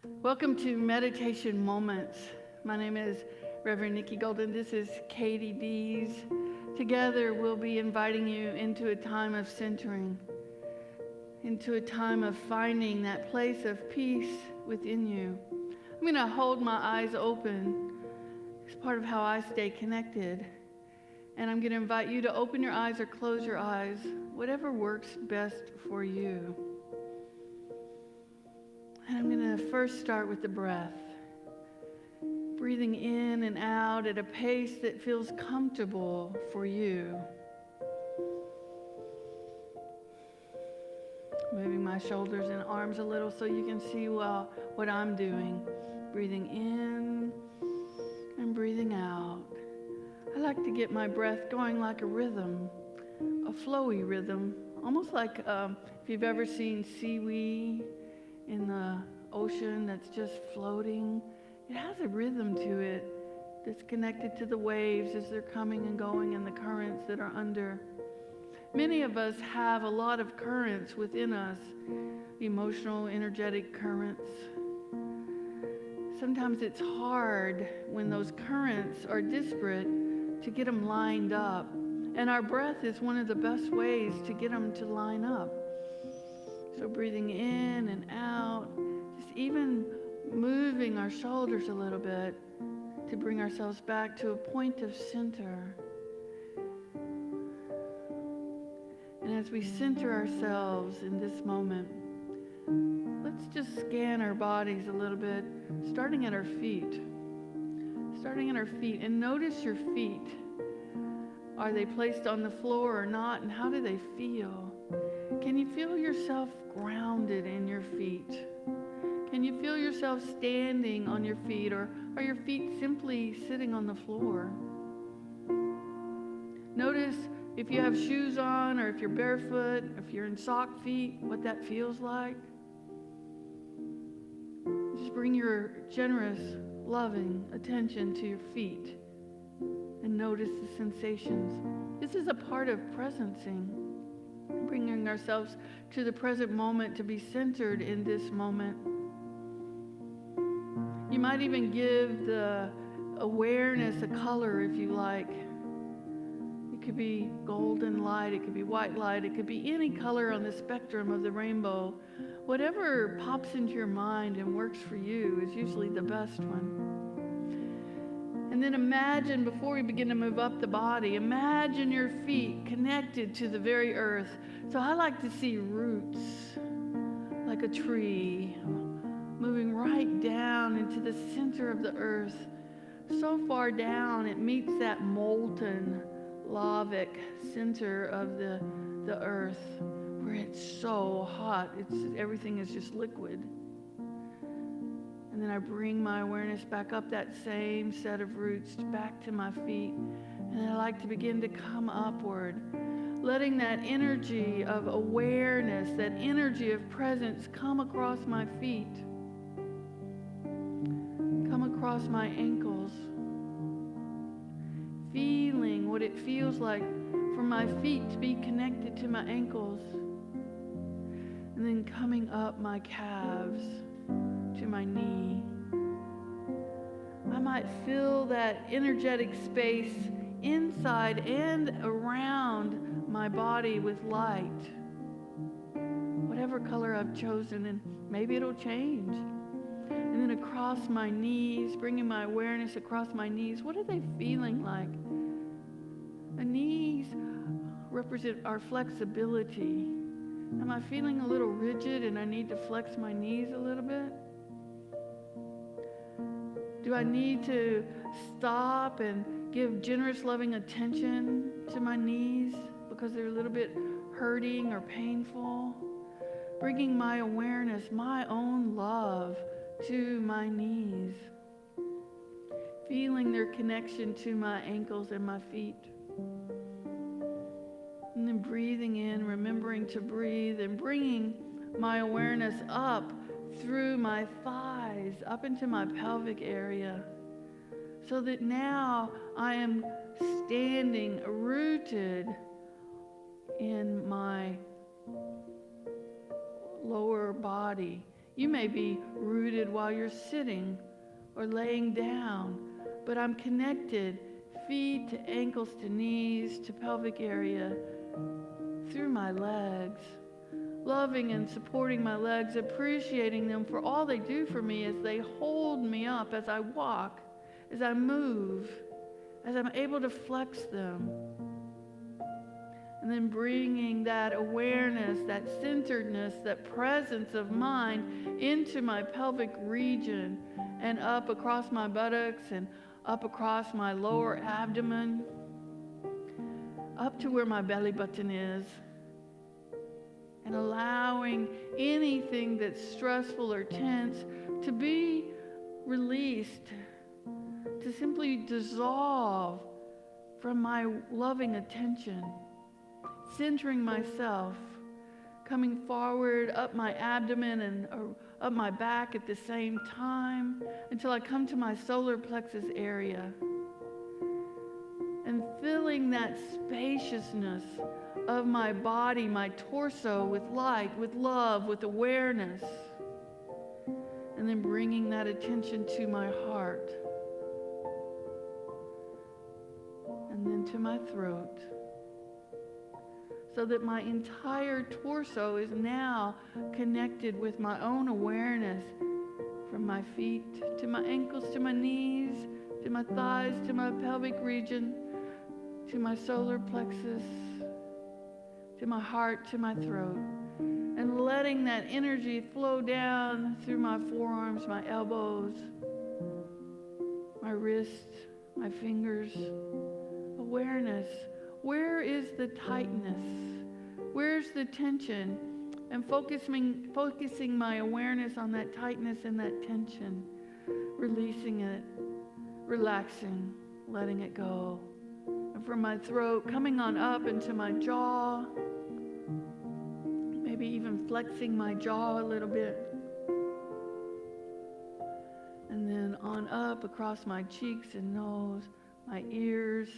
Welcome to Meditation Moments. My name is Reverend Nickie Golden. This is Katie Deese. Together we'll be inviting you into a time of centering, into a time of finding that place of peace within you. I'm going to hold my eyes open. It's part of how I stay connected. And I'm going to invite you to open your eyes or close your eyes, whatever works best for you. And I'm going to first start with the breath. Breathing in and out at a pace that feels comfortable for you. Moving my shoulders and arms a little so you can see well what I'm doing. Breathing in and breathing out. I like to get my breath going like a rhythm, a flowy rhythm, almost like if you've ever seen seaweed in the ocean that's just floating. It has a rhythm to it that's connected to the waves as they're coming and going and the currents that are under. Many of us have a lot of currents within us, emotional, energetic currents. Sometimes it's hard when those currents are disparate to get them lined up. And our breath is one of the best ways to get them to line up. So breathing in and out, just even moving our shoulders a little bit to bring ourselves back to a point of center. And as we center ourselves in this moment, let's just scan our bodies a little bit, starting at our feet. Starting at our feet, and notice your feet. Are they placed on the floor or not, and how do they feel? Can you feel yourself grounded in your feet? Can you feel yourself standing on your feet, or are your feet simply sitting on the floor? Notice if you have shoes on, or if you're barefoot, if you're in sock feet, what that feels like. Just bring your generous, loving attention to your feet and notice the sensations. This is a part of presencing. Bringing ourselves to the present moment to be centered in this moment. You might even give the awareness a color if you like. It could be golden light, it could be white light, it could be any color on the spectrum of the rainbow. Whatever pops into your mind and works for you is usually the best one. And then imagine, before we begin to move up the body, imagine your feet connected to the very earth. So I like to see roots, like a tree, moving right down into the center of the earth. So far down, it meets that molten, lavic center of the earth, where it's so hot, everything is just liquid. And then I bring my awareness back up that same set of roots back to my feet. And I like to begin to come upward, letting that energy of awareness, that energy of presence come across my feet, come across my ankles, feeling what it feels like for my feet to be connected to my ankles, and then coming up my calves to my knee. I might fill that energetic space inside and around my body with light, whatever color I've chosen, and maybe it'll change. And then across my knees, bringing my awareness across my knees. What are they feeling like? The knees represent our flexibility. Am I feeling a little rigid and I need to flex my knees a little bit? Do I need to stop and give generous, loving attention to my knees because they're a little bit hurting or painful? Bringing my awareness, my own love to my knees. Feeling their connection to my ankles and my feet. And then breathing in, remembering to breathe, and bringing my awareness up through my thighs, up into my pelvic area, so that now I am standing rooted in my lower body, You may be rooted while you're sitting or laying down, but I'm connected, feet to ankles to knees to pelvic area, through my legs, loving and supporting my legs, appreciating them for all they do for me as they hold me up as I walk, as I move, as I'm able to flex them. And then bringing that awareness, that centeredness, that presence of mind into my pelvic region and up across my buttocks and up across my lower abdomen, up to where my belly button is, and allowing anything that's stressful or tense to be released, to simply dissolve from my loving attention, centering myself, coming forward up my abdomen and up my back at the same time until I come to my solar plexus area, and filling that spaciousness of my body, my torso, with light, with love, with awareness, and then bringing that attention to my heart, and then to my throat, so that my entire torso is now connected with my own awareness, from my feet to my ankles to my knees to my thighs to my pelvic region to my solar plexus to my heart to my throat, and letting that energy flow down through my forearms, my elbows, my wrists, my fingers. Awareness. Where is the tightness? Where's the tension? And focusing my awareness on that tightness and that tension, releasing it, relaxing, letting it go. And from my throat, coming on up into my jaw, maybe even flexing my jaw a little bit. And then on up across my cheeks and nose, my ears,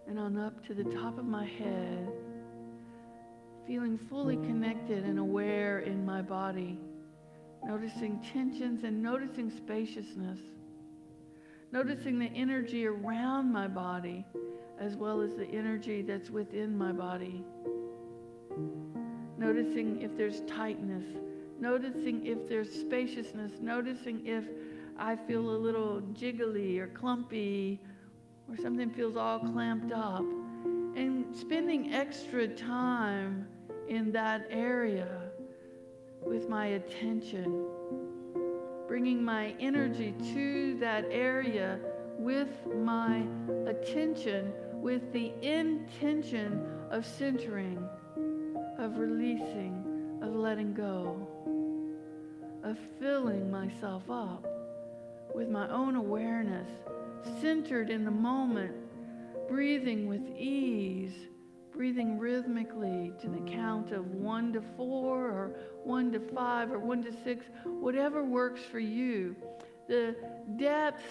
and on up to the top of my head, feeling fully connected and aware in my body, noticing tensions and noticing spaciousness, noticing the energy around my body as well as the energy that's within my body, noticing if there's tightness, noticing if there's spaciousness, noticing if I feel a little jiggly or clumpy, or something feels all clamped up, and spending extra time in that area with my attention, bringing my energy to that area with my attention, with the intention of centering, of releasing, of letting go, of filling myself up with my own awareness, centered in the moment, breathing with ease, breathing rhythmically to the count of 1 to 4 or 1 to 5 or 1 to 6, whatever works for you. The depth,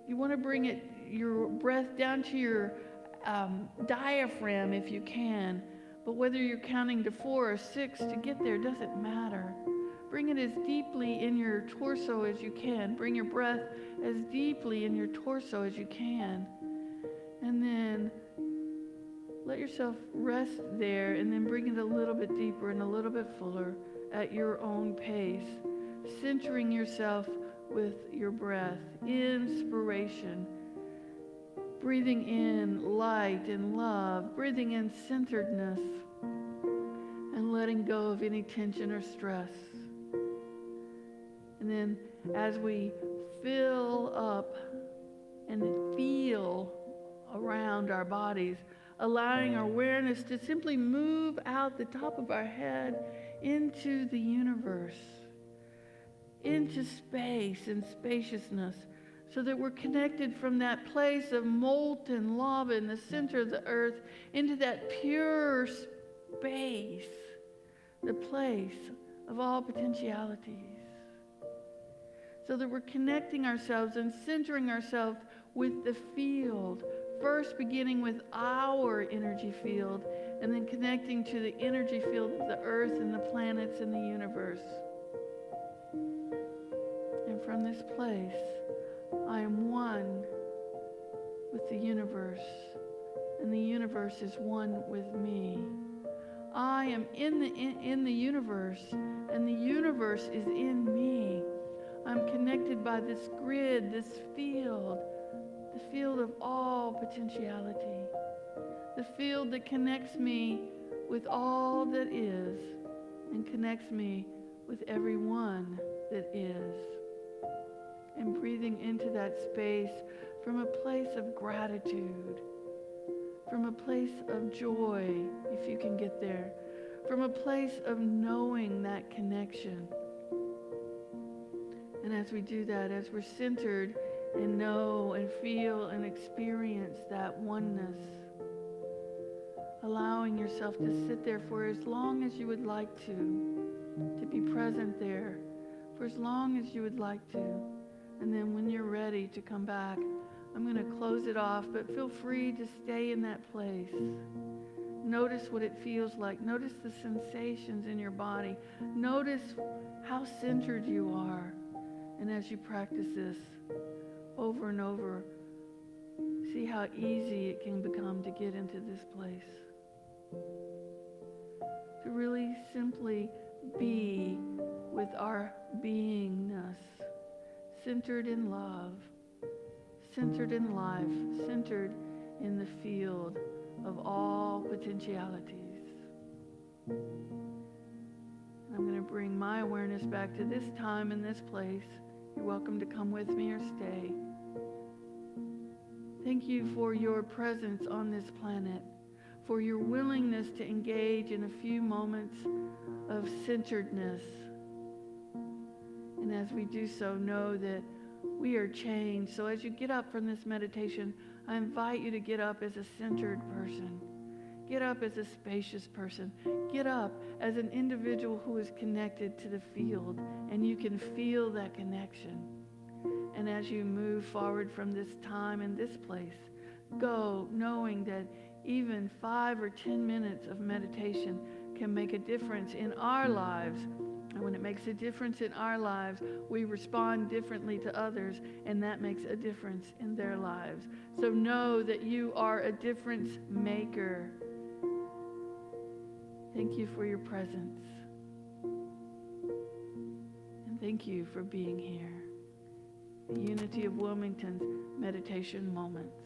you want to bring it, your breath down to your diaphragm if you can, but whether you're counting to 4 or 6 to get there doesn't matter. Bring it as deeply in your torso as you can. Bring your breath as deeply in your torso as you can. And then let yourself rest there, and then bring it a little bit deeper and a little bit fuller at your own pace, centering yourself with your breath. Inspiration. Breathing in light and love. Breathing in centeredness. And letting go of any tension or stress. And then as we fill up and feel around our bodies, allowing our awareness to simply move out the top of our head into the universe, into space and spaciousness, so that we're connected from that place of molten lava in the center of the earth into that pure space, the place of all potentialities. So that we're connecting ourselves and centering ourselves with the field, first beginning with our energy field, and then connecting to the energy field of the earth and the planets and the universe. And from this place, I am one with the universe, and the universe is one with me. I am in the universe, and the universe is in me. I'm connected by this grid, this field, the field of all potentiality, the field that connects me with all that is and connects me with everyone that is. And breathing into that space from a place of gratitude, from a place of joy, if you can get there, from a place of knowing that connection. And as we do that, as we're centered and know and feel and experience that oneness, allowing yourself to sit there for as long as you would like to be present there for as long as you would like to. And then when you're ready to come back, I'm going to close it off, but feel free to stay in that place. Notice what it feels like. Notice the sensations in your body. Notice how centered you are. And as you practice this over and over, see how easy it can become to get into this place. To really simply be with our beingness, centered in love, centered in life, centered in the field of all potentialities. And I'm going to bring my awareness back to this time and this place. You're welcome to come with me or stay. Thank you for your presence on this planet, for your willingness to engage in a few moments of centeredness. And as we do so, know that we are changed. So as you get up from this meditation, I invite you to get up as a centered person. Get up as a spacious person. Get up as an individual who is connected to the field, and you can feel that connection. And as you move forward from this time and this place, go knowing that even 5 or 10 minutes of meditation can make a difference in our lives. And when it makes a difference in our lives, we respond differently to others, and that makes a difference in their lives. So know that you are a difference maker. Thank you for your presence. And thank you for being here. The Unity of Wilmington's Meditation Moments.